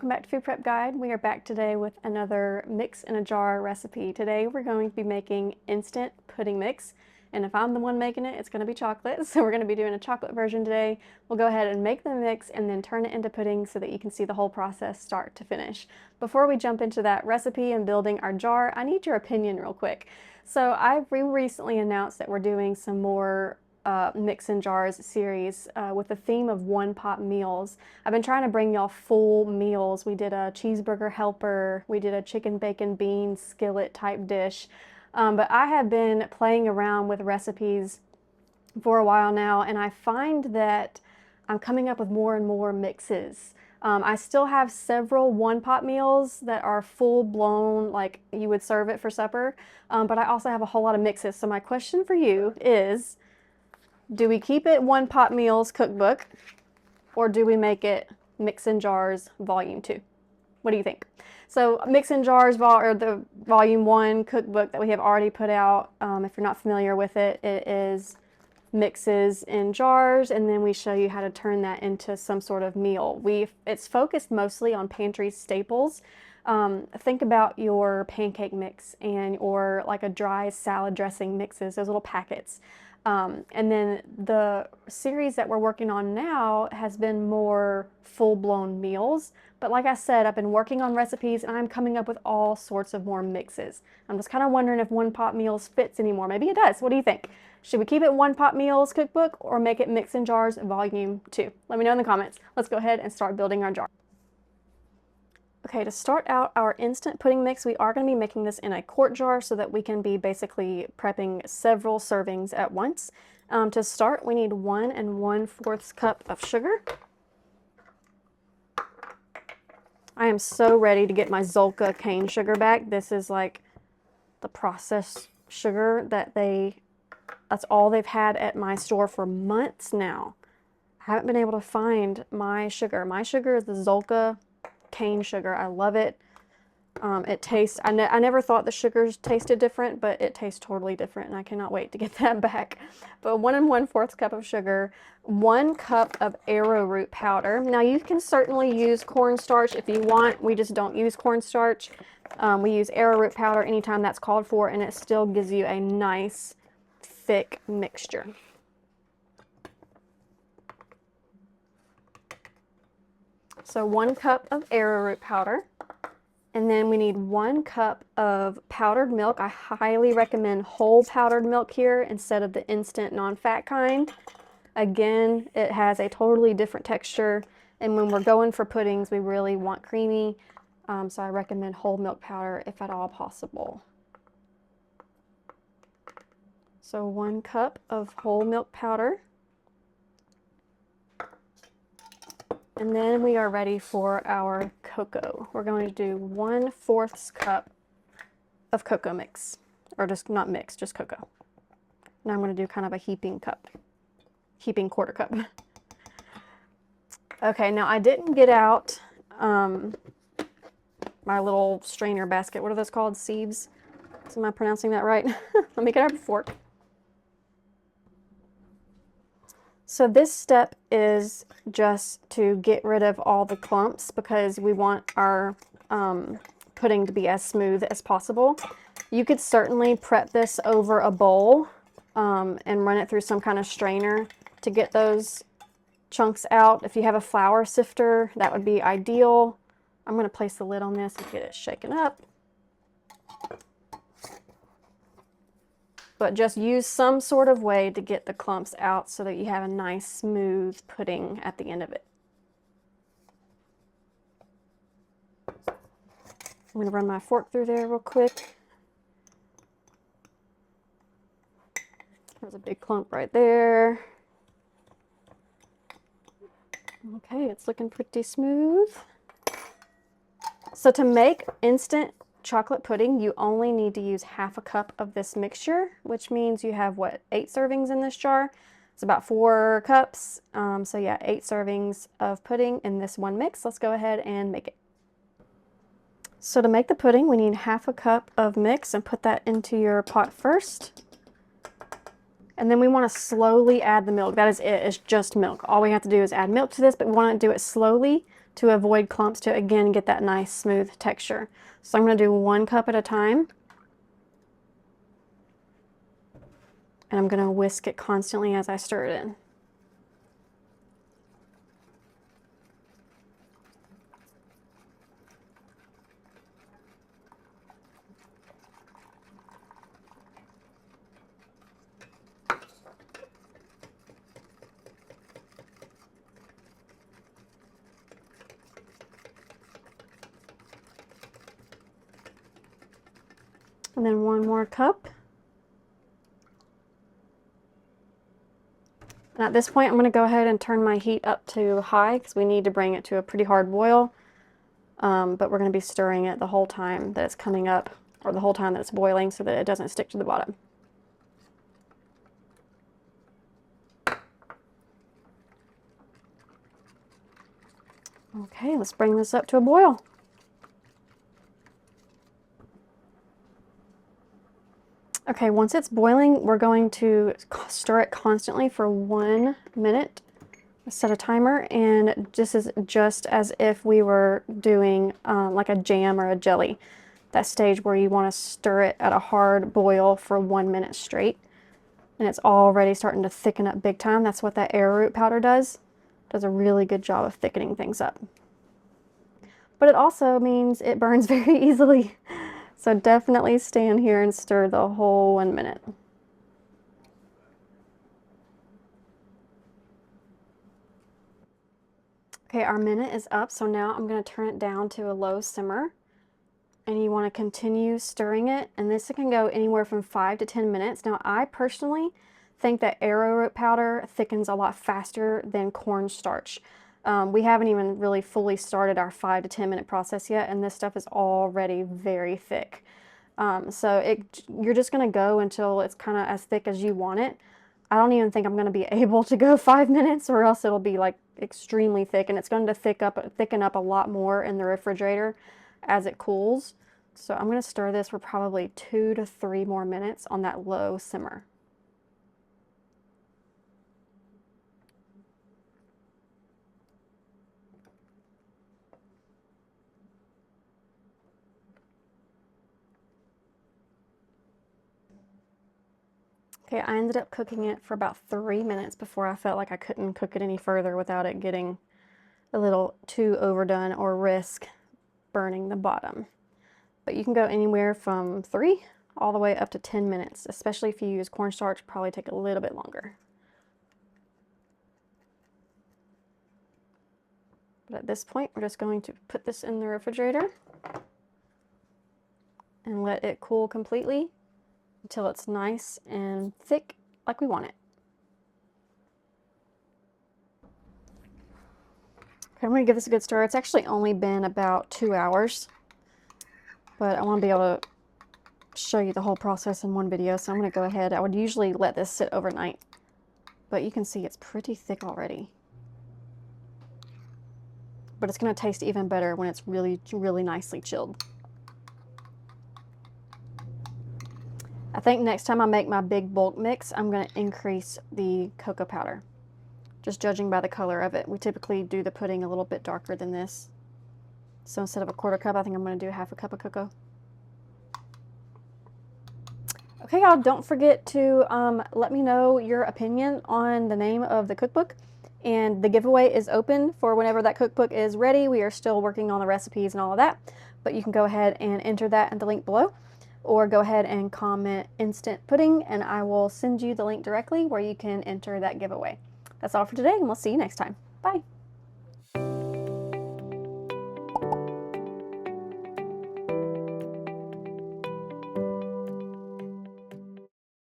welcome back to Food Prep Guide. We are back today with another mix in a jar recipe. Today we're going to be making instant pudding mix, and if I'm the one making it, it's going to be chocolate, so we're going to be doing a chocolate version today. We'll go ahead and make the mix and then turn it into pudding so that you can see the whole process start to finish. Before we jump into that recipe and building our jar, I need your opinion real quick. So we recently announced that we're doing some more Mix in Jars series with the theme of one-pot meals. I've been trying to bring y'all full meals. We did a cheeseburger helper, we did a chicken bacon bean skillet type dish, but I have been playing around with recipes for a while now, and I find that I'm coming up with more and more mixes. I still have several one-pot meals that are full-blown, like you would serve it for supper, but I also have a whole lot of mixes. So my question for you is, do we keep it One Pot Meals cookbook, or do we make it Mix in Jars Volume 2? What do you think? So Mix in Jars, or the Volume 1 cookbook that we have already put out, if you're not familiar with it, it is mixes in jars, and then we show you how to turn that into some sort of meal. It's focused mostly on pantry staples. Think about your pancake mix or like a dry salad dressing mixes, those little packets. And then the series that we're working on now has been more full-blown meals. But like I said, I've been working on recipes and I'm coming up with all sorts of more mixes. I'm just kind of wondering if One Pot Meals fits anymore. Maybe it does. What do you think? Should we keep it One Pot Meals cookbook or make it Mix in Jars Volume 2? Let me know in the comments. Let's go ahead and start building our jar. Okay, to start out our instant pudding mix, we are going to be making this in a quart jar so that we can be basically prepping several servings at once. To start, we need 1 1/4 cup of sugar. I am so ready to get my Zolka cane sugar back. This is like the processed sugar that's all they've had at my store for months now. I haven't been able to find my sugar. My sugar is the Zolka cane sugar. I love it. It tastes, I never thought the sugars tasted different, but it tastes totally different, and I cannot wait to get that back. But 1 1/4 cup of sugar, 1 cup of arrowroot powder. Now you can certainly use cornstarch if you want. We just don't use cornstarch. We use arrowroot powder anytime that's called for, and it still gives you a nice thick mixture. So 1 cup of arrowroot powder, and then we need 1 cup of powdered milk. I highly recommend whole powdered milk here instead of the instant non-fat kind. Again, it has a totally different texture, and when we're going for puddings, we really want creamy, so I recommend whole milk powder if at all possible. So 1 cup of whole milk powder. And then we are ready for our cocoa. We're going to do 1/4 cup of cocoa mix, or just not mix, just cocoa. Now I'm going to do kind of a heaping quarter cup. Okay, now I didn't get out my little strainer basket. What are those called? Sieves? Am I pronouncing that right? Let me get out a fork. So this step is just to get rid of all the clumps because we want our pudding to be as smooth as possible. You could certainly prep this over a bowl and run it through some kind of strainer to get those chunks out. If you have a flour sifter, that would be ideal. I'm going to place the lid on this and get it shaken up. But just use some sort of way to get the clumps out so that you have a nice smooth pudding at the end of it. I'm going to run my fork through there real quick. There's a big clump right there. Okay, it's looking pretty smooth. So to make instant chocolate pudding, you only need to use 1/2 cup of this mixture, which means you have, what, 8 servings in this jar? It's about 4 cups. So yeah, 8 servings of pudding in this one mix. Let's go ahead and make it. So to make the pudding, we need 1/2 cup of mix, and put that into your pot first. And then we want to slowly add the milk. That is it. It's just milk. All we have to do is add milk to this, but we want to do it slowly to avoid clumps, to again get that nice smooth texture. So I'm going to do 1 cup at a time. And I'm going to whisk it constantly as I stir it in. And then 1 more cup. And at this point, I'm going to go ahead and turn my heat up to high because we need to bring it to a pretty hard boil. But we're going to be stirring it the whole time that it's coming up, or the whole time that it's boiling, so that it doesn't stick to the bottom. Okay, let's bring this up to a boil. Okay, once it's boiling, we're going to stir it constantly for 1 minute. Set a timer, and this is just as if we were doing like a jam or a jelly. That stage where you want to stir it at a hard boil for 1 minute straight. And it's already starting to thicken up big time. That's what that arrowroot powder does. Does a really good job of thickening things up. But it also means it burns very easily. So definitely stand here and stir the whole 1 minute. Okay, our minute is up, so now I'm going to turn it down to a low simmer. And you want to continue stirring it, and this can go anywhere from 5 to 10 minutes. Now, I personally think that arrowroot powder thickens a lot faster than cornstarch. We haven't even really fully started our 5 to 10 minute process yet, and this stuff is already very thick. So you're just going to go until it's kind of as thick as you want it. I don't even think I'm going to be able to go 5 minutes, or else it'll be like extremely thick, and it's going to thicken up a lot more in the refrigerator as it cools. So I'm going to stir this for probably 2 to 3 more minutes on that low simmer. Okay, I ended up cooking it for about 3 minutes before I felt like I couldn't cook it any further without it getting a little too overdone or risk burning the bottom. But you can go anywhere from 3 all the way up to 10 minutes, especially if you use cornstarch, probably take a little bit longer. But at this point, we're just going to put this in the refrigerator and let it cool completely until it's nice and thick like we want it. Okay, I'm going to give this a good stir. It's actually only been about 2 hours, but I want to be able to show you the whole process in one video, so I'm going to go ahead. I would usually let this sit overnight, but you can see it's pretty thick already. But it's going to taste even better when it's really, really nicely chilled. I think next time I make my big bulk mix, I'm going to increase the cocoa powder. Just judging by the color of it. We typically do the pudding a little bit darker than this. So instead of a 1/4 cup, I think I'm going to do 1/2 cup of cocoa. Okay, y'all, don't forget to let me know your opinion on the name of the cookbook. And the giveaway is open for whenever that cookbook is ready. We are still working on the recipes and all of that. But you can go ahead and enter that in the link below. Or go ahead and comment instant pudding, and I will send you the link directly where you can enter that giveaway. That's all for today, and we'll see you next time. Bye.